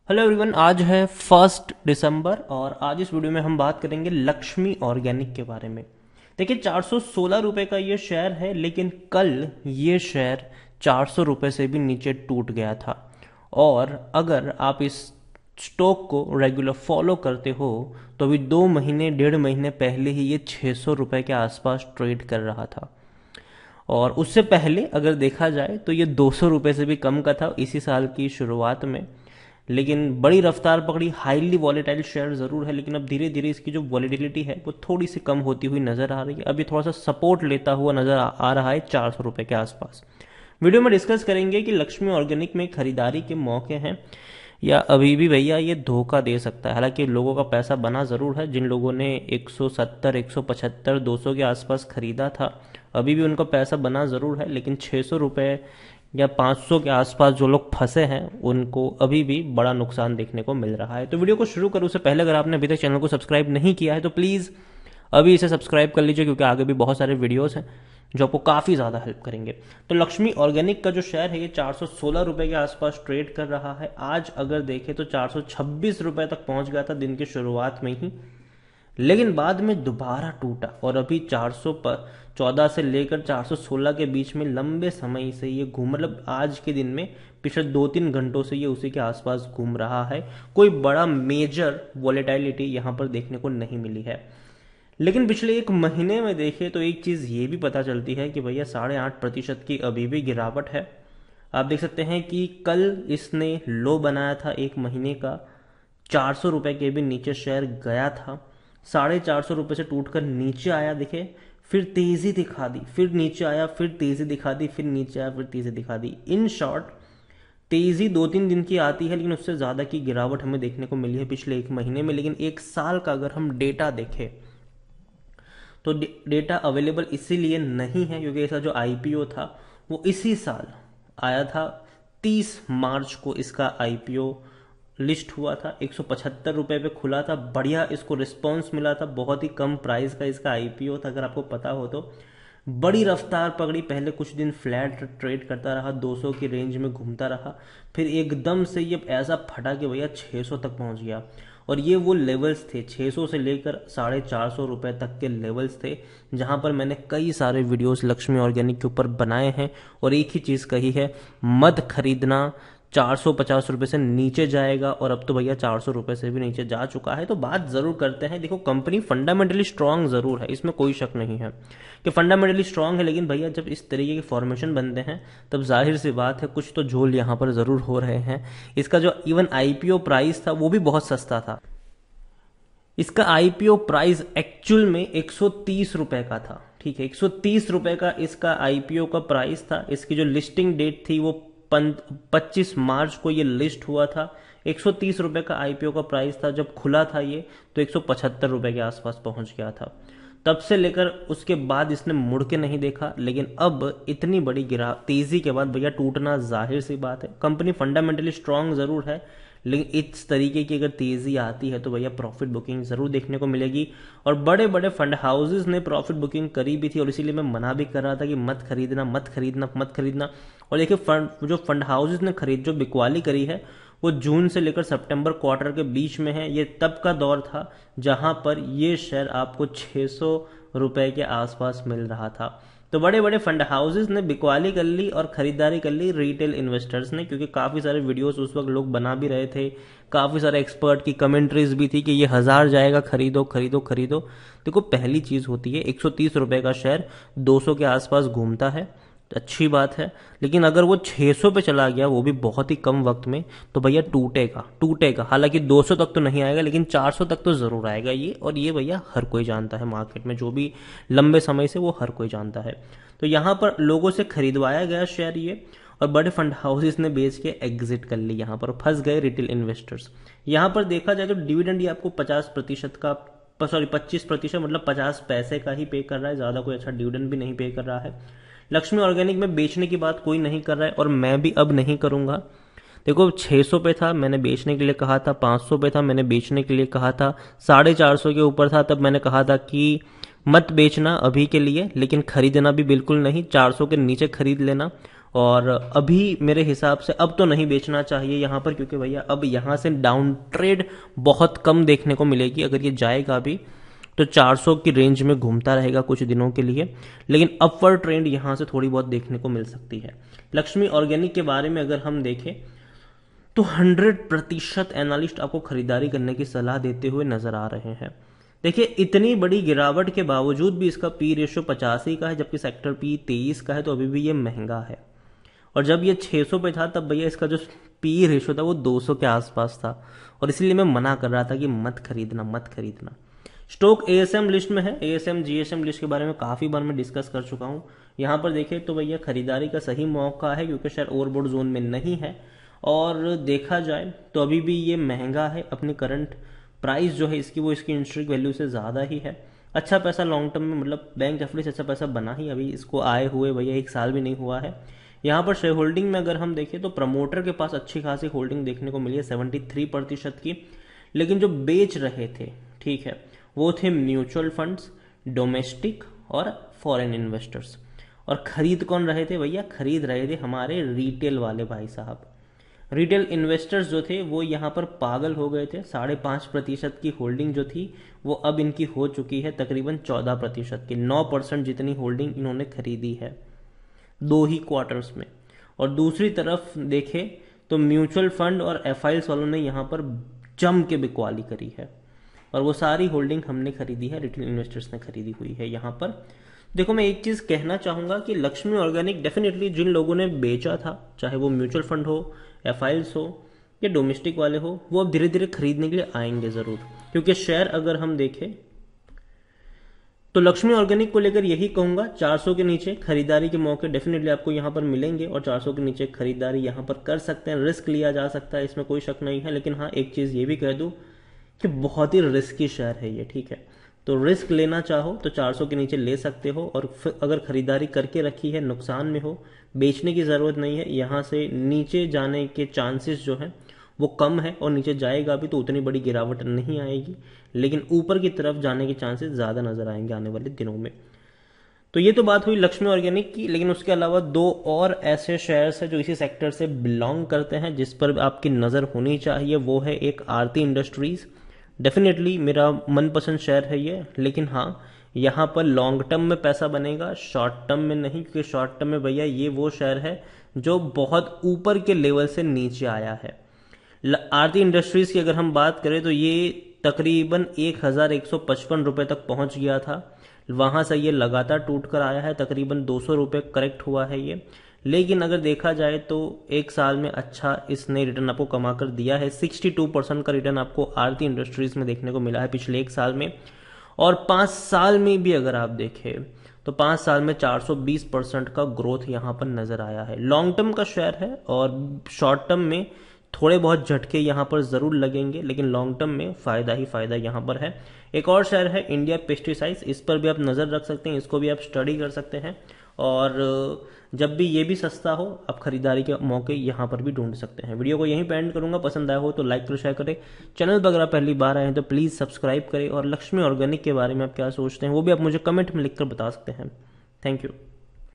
Hello everyone, आज है 1 दिसंबर और आज इस वीडियो में हम बात करेंगे लक्ष्मी ऑर्गेनिक के बारे में। देखिए, 416 रुपए का ये शेयर है, लेकिन कल ये शेयर 400 रुपए से भी नीचे टूट गया था। और अगर आप इस स्टॉक को रेगुलर फॉलो करते हो तो अभी 2 महीने 1.5 महीने पहले ही ये 600 रुपए के आसपास ट्रेड कर रहा था। और उससे पहले अगर देखा जाए तो ये 200 रुपए से भी कम का था इसी साल की शुरुआत में। लेकिन बड़ी रफ्तार पकड़ी, हाईली वॉलेटाइल शेयर जरूर है, लेकिन अब धीरे धीरे इसकी जो वॉलेटिलिटी है वो थोड़ी सी कम होती हुई नजर आ रही है। अभी थोड़ा सा सपोर्ट लेता हुआ नजर आ रहा है 400 रुपए के आसपास। वीडियो में डिस्कस करेंगे कि लक्ष्मी ऑर्गेनिक में खरीदारी के मौके हैं या अभी भी भैया ये धोखा दे सकता है। हालांकि लोगों का पैसा बना जरूर है, जिन लोगों ने 170, 175, 200 के आसपास खरीदा था अभी भी उनका पैसा बना जरूर है, लेकिन 600 रुपए या 500 के आसपास जो लोग फंसे हैं उनको अभी भी बड़ा नुकसान देखने को मिल रहा है। तो वीडियो को शुरू करूं उससे पहले अगर आपने अभी तक चैनल को सब्सक्राइब नहीं किया है तो प्लीज़ अभी इसे सब्सक्राइब कर लीजिए, क्योंकि आगे भी बहुत सारे वीडियोस हैं जो आपको काफ़ी ज़्यादा हेल्प करेंगे। तो लक्ष्मी ऑर्गेनिक का जो शेयर है ये 416 रुपए के आसपास ट्रेड कर रहा है। आज अगर देखें तो 426 रुपए तक पहुंच गया था दिन की शुरुआत में ही, लेकिन बाद में दोबारा टूटा और अभी 414 से लेकर 416 के बीच में लंबे समय से ये घूम, मतलब आज के दिन में पिछले 2-3 घंटों से ये उसी के आसपास घूम रहा है। कोई बड़ा मेजर वॉलेटिलिटी यहाँ पर देखने को नहीं मिली है। लेकिन पिछले 1 महीने में देखें तो एक चीज ये भी पता चलती है कि भैया 8.5% की अभी भी गिरावट है। आप देख सकते हैं कि कल इसने लो बनाया था 1 महीने का, 400 रुपए के भी नीचे शेयर गया था, 450 रुपए से टूटकर नीचे आया, दिखे, फिर तेजी दिखा दी, फिर नीचे आया, फिर तेजी दिखा दी, फिर नीचे आया, फिर तेजी दिखा दी। इन शॉर्ट तेजी 2-3 दिन की आती है, लेकिन उससे ज्यादा की गिरावट हमें देखने को मिली है पिछले 1 महीने में। लेकिन 1 साल का अगर हम डेटा देखें तो डेटा अवेलेबल इसीलिए नहीं है क्योंकि इसका जो आईपीओ था वो इसी साल आया था। 30 मार्च को इसका आईपीओ लिस्ट हुआ था, 175 रुपए पे खुला था, बढ़िया इसको रिस्पॉन्स मिला था, बहुत ही कम प्राइस का इसका आईपीओ था अगर आपको पता हो तो। बड़ी रफ्तार पकड़ी, पहले कुछ दिन फ्लैट ट्रेड करता रहा, 200 की रेंज में घूमता रहा, फिर एकदम से ये ऐसा फटा कि भैया 600 तक पहुंच गया। और ये वो लेवल्स थे, 600 से लेकर 450 रुपए तक के लेवल्स थे, जहां पर मैंने कई सारे वीडियोस लक्ष्मी ऑर्गेनिक के ऊपर बनाए हैं और एक ही चीज कही है, मत खरीदना, 450 रुपए से नीचे जाएगा। और अब तो भैया 400 रुपए से भी नीचे जा चुका है। तो बात जरूर करते हैं, देखो कंपनी फंडामेंटली स्ट्रांग जरूर है, इसमें कोई शक नहीं है कि फंडामेंटली स्ट्रांग है, लेकिन भैया जब इस तरीके के फॉर्मेशन बनते हैं तब जाहिर सी बात है कुछ तो झोल यहाँ पर जरूर हो रहे हैं। इसका जो इवन आईपीओ प्राइस था वो भी बहुत सस्ता था। इसका आईपीओ प्राइस एक्चुअल में 130 रुपए का था, ठीक है, 130 रुपए का इसका आईपीओ का प्राइस था। इसकी जो लिस्टिंग डेट थी वो 25 मार्च को ये लिस्ट हुआ था। 130 रुपए का आईपीओ का प्राइस था। जब खुला था ये तो 175 रुपए के आसपास पहुंच गया था। तब से लेकर उसके बाद इसने मुड़ के नहीं देखा, लेकिन अब इतनी बड़ी तेजी के बाद भैया टूटना जाहिर सी बात है। कंपनी फंडामेंटली स्ट्रांग जरूर है, लेकिन इस तरीके की अगर तेजी आती है तो भैया प्रॉफिट बुकिंग जरूर देखने को मिलेगी। और बड़े बड़े फंड हाउसेस ने प्रॉफिट बुकिंग करी भी थी और इसीलिए मैं मना भी कर रहा था कि मत खरीदना, मत खरीदना, मत खरीदना। और देखिए जो फंड हाउसेस ने जो बिकवाली करी है वो जून से लेकर सितंबर क्वार्टर के बीच में है। ये तब का दौर था जहां पर ये शेयर आपको 600 रुपए के आसपास मिल रहा था। तो बड़े बड़े फंड हाउसेस ने बिकवाली कर ली और खरीदारी कर ली रिटेल इन्वेस्टर्स ने, क्योंकि काफी सारे वीडियोस उस वक्त लोग बना भी रहे थे, काफी सारे एक्सपर्ट की कमेंट्रीज भी थी कि ये 1000 जाएगा, खरीदो खरीदो खरीदो। देखो, पहली चीज होती है 130 रुपए का शेयर 200 के आसपास घूमता है, अच्छी बात है, लेकिन अगर वो 600 पे चला गया वो भी बहुत ही कम वक्त में तो भैया टूटेगा टूटेगा। हालांकि 200 तक तो नहीं आएगा, लेकिन 400 तक तो जरूर आएगा ये। और ये भैया हर कोई जानता है, मार्केट में जो भी लंबे समय से वो हर कोई जानता है। तो यहां पर लोगों से खरीदवाया गया शेयर ये, और बड़े फंड हाउसेस ने बेच के एग्जिट कर ली, यहां पर फंस गए रिटेल इन्वेस्टर्स। यहां पर देखा जाए तो डिविडेंड ये आपको 50% का, सॉरी 25%, मतलब 50 पैसे का ही पे कर रहा है, ज्यादा कोई अच्छा डिविडेंड भी नहीं पे कर रहा है। लक्ष्मी ऑर्गेनिक में बेचने की बात कोई नहीं कर रहा है और मैं भी अब नहीं करूंगा। देखो, 600 पे था, मैंने बेचने के लिए कहा था, 500 पे था, मैंने बेचने के लिए कहा था, 450 के ऊपर था, तब मैंने कहा था कि मत बेचना अभी के लिए, लेकिन खरीदना भी बिल्कुल नहीं, 400 के नीचे खरीद लेना। और अभी मेरे हिसाब से अब तो नहीं बेचना चाहिए यहाँ पर, क्योंकि भैया अब यहाँ से डाउन ट्रेड बहुत कम देखने को मिलेगी। अगर ये जाएगा भी तो 400 की रेंज में घूमता रहेगा कुछ दिनों के लिए, लेकिन अपवर्ड ट्रेंड यहाँ से थोड़ी बहुत देखने को मिल सकती है। लक्ष्मी ऑर्गेनिक के बारे में अगर हम देखें तो 100% एनालिस्ट आपको खरीदारी करने की सलाह देते हुए नजर आ रहे हैं। देखिए, इतनी बड़ी गिरावट के बावजूद भी इसका पी रेशो 85 का है, जबकि सेक्टर पी 23 का है, तो अभी भी ये महंगा है। और जब ये 600 पे था तब भैया इसका जो पी रेशो था वो 200 के आसपास था, और इसलिए मैं मना कर रहा था कि मत खरीदना मत खरीदना। स्टॉक एएसएम लिस्ट में है। एएसएम जीएसएम लिस्ट के बारे में काफी बार मैं डिस्कस कर चुका हूं। यहां पर देखें तो भैया खरीदारी का सही मौका है, क्योंकि शेयर ओवरबॉट जोन में नहीं है, और देखा जाए तो अभी भी ये महंगा है। अपनी करंट प्राइस जो है इसकी, वो इसकी इंस्ट्रिक वैल्यू से ज़्यादा ही है। अच्छा पैसा लॉन्ग टर्म में, मतलब बैंक एफडी अच्छा पैसा बना ही अभी इसको आए हुए भैया 1 साल भी नहीं हुआ है। यहाँ पर शेयर होल्डिंग में अगर हम देखें तो प्रमोटर के पास अच्छी खासी होल्डिंग देखने को मिली है 73% की, लेकिन जो बेच रहे थे, ठीक है, वो थे म्यूचुअल फंड्स, डोमेस्टिक और फॉरेन इन्वेस्टर्स। और खरीद कौन रहे थे भैया? खरीद रहे थे हमारे रिटेल वाले भाई साहब। रिटेल इन्वेस्टर्स जो थे वो यहाँ पर पागल हो गए थे। 5.5% की होल्डिंग जो थी वो अब इनकी हो चुकी है तकरीबन 14% की। 9% जितनी होल्डिंग इन्होंने खरीदी है 2 ही क्वार्टर्स में। और दूसरी तरफ देखें तो म्यूचुअल फंड और एफआईएल्स वालों ने यहाँ पर जम के बिकवाली करी है, और वो सारी होल्डिंग हमने खरीदी है, रिटेल इन्वेस्टर्स ने खरीदी हुई है। यहाँ पर देखो, मैं एक चीज कहना चाहूंगा कि लक्ष्मी ऑर्गेनिक डेफिनेटली जिन लोगों ने बेचा था, चाहे वो म्यूचुअल फंड हो, एफआईएल्स हो या डोमेस्टिक वाले हो, वो अब धीरे धीरे खरीदने के लिए आएंगे जरूर। क्योंकि शेयर अगर हम देखें तो लक्ष्मी ऑर्गेनिक को लेकर यही कहूंगा, 400 के नीचे खरीदारी के मौके डेफिनेटली आपको यहां पर मिलेंगे, और 400 के नीचे खरीदारी यहां पर कर सकते हैं। रिस्क लिया जा सकता है, इसमें कोई शक नहीं है, लेकिन हाँ एक चीज ये भी कह दूं कि बहुत ही रिस्की शेयर है ये, ठीक है। तो रिस्क लेना चाहो तो 400 के नीचे ले सकते हो, और फिर अगर खरीदारी करके रखी है, नुकसान में हो, बेचने की जरूरत नहीं है। यहां से नीचे जाने के चांसेस जो है वो कम है, और नीचे जाएगा भी तो उतनी बड़ी गिरावट नहीं आएगी, लेकिन ऊपर की तरफ जाने के चांसेस ज्यादा नजर आएंगे आने वाले दिनों में। तो ये तो बात हुई लक्ष्मी ऑर्गेनिक की, लेकिन उसके अलावा 2 और ऐसे शेयर्स है जो इसी सेक्टर से बिलोंग करते हैं जिस पर आपकी नजर होनी चाहिए। वो है एक आरती इंडस्ट्रीज। डेफिनेटली मेरा मनपसंद शेयर है ये, लेकिन हाँ यहाँ पर लॉन्ग टर्म में पैसा बनेगा, शॉर्ट टर्म में नहीं, क्योंकि शॉर्ट टर्म में भैया ये वो शेयर है जो बहुत ऊपर के लेवल से नीचे आया है। आरती इंडस्ट्रीज की अगर हम बात करें तो ये तकरीबन 1155 रुपए तक पहुंच गया था, वहां से ये लगातार टूट कर आया है, तकरीबन 200 रुपए करेक्ट हुआ है ये। लेकिन अगर देखा जाए तो 1 साल में अच्छा इसने रिटर्न आपको कमा कर दिया है। 62% का रिटर्न आपको आरती इंडस्ट्रीज में देखने को मिला है पिछले 1 साल में, और 5 साल में भी अगर आप देखें तो 5 साल में 420% का ग्रोथ यहां पर नजर आया है। लॉन्ग टर्म का शेयर है, और शॉर्ट टर्म में थोड़े बहुत झटके यहां पर जरूर लगेंगे, लेकिन लॉन्ग टर्म में फायदा ही फायदा यहां पर है। एक और शेयर है इंडिया पेस्टिसाइड्स, इस पर भी आप नजर रख सकते हैं, इसको भी आप स्टडी कर सकते हैं, और जब भी ये भी सस्ता हो आप खरीदारी के मौके यहां पर भी ढूंढ सकते हैं। वीडियो को यहीं पे एंड करूंगा, पसंद आया हो तो लाइक करो, शेयर करें। चैनल पर अगर आप पहली बार आए हैं तो प्लीज सब्सक्राइब करें, और लक्ष्मी ऑर्गेनिक के बारे में आप क्या सोचते हैं वो भी आप मुझे कमेंट में लिखकर बता सकते हैं। Thank you.